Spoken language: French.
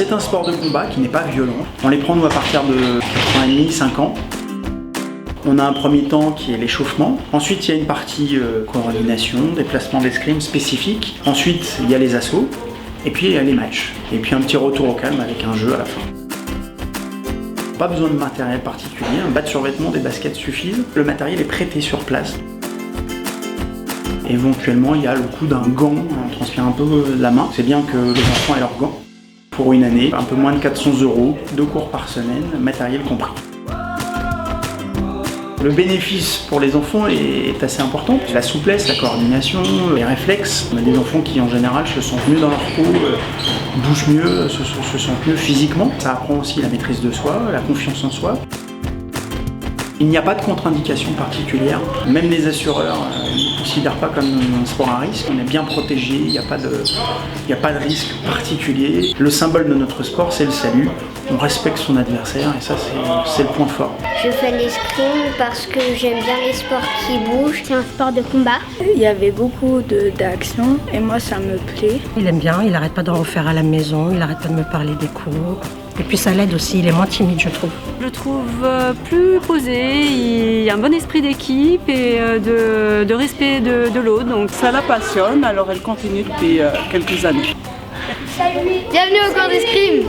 c'est un sport de combat qui n'est pas violent. On les prend nous à partir de 4 ans et demi, 5 ans. On a un premier temps qui est l'échauffement. Ensuite, il y a une partie coordination, déplacement d'escrime spécifique. Ensuite, il y a les assauts. Et puis, il y a les matchs. Et puis, un petit retour au calme avec un jeu à la fin. Pas besoin de matériel particulier. Un bas de survêtement, des baskets suffisent. Le matériel est prêté sur place. Éventuellement, il y a le coup d'un gant. On transpire un peu la main. C'est bien que les enfants aient leurs gants. Pour une année, un peu moins de 400 €, 2 cours par semaine, matériel compris. Le bénéfice pour les enfants est assez important. La souplesse, la coordination, les réflexes. On a des enfants qui en général se sentent mieux dans leur peau, bougent mieux, se sentent mieux physiquement. Ça apprend aussi la maîtrise de soi, la confiance en soi. Il n'y a pas de contre-indication particulière. Même les assureurs ne considèrent pas comme un sport à risque. On est bien protégé, il n'y a pas de risque particulier. Le symbole de notre sport, c'est le salut. On respecte son adversaire et ça, c'est le point fort. Je fais l'escrime parce que j'aime bien les sports qui bougent. C'est un sport de combat. Il y avait beaucoup d'actions et moi, ça me plaît. Il aime bien, il n'arrête pas d'en refaire à la maison, il n'arrête pas de me parler des cours. Et puis ça l'aide aussi, il est moins timide, je trouve. Je le trouve plus posé, il y a un bon esprit d'équipe et de respect de l'autre. Donc ça la passionne, alors elle continue depuis quelques années. Bienvenue au cours d'escrime.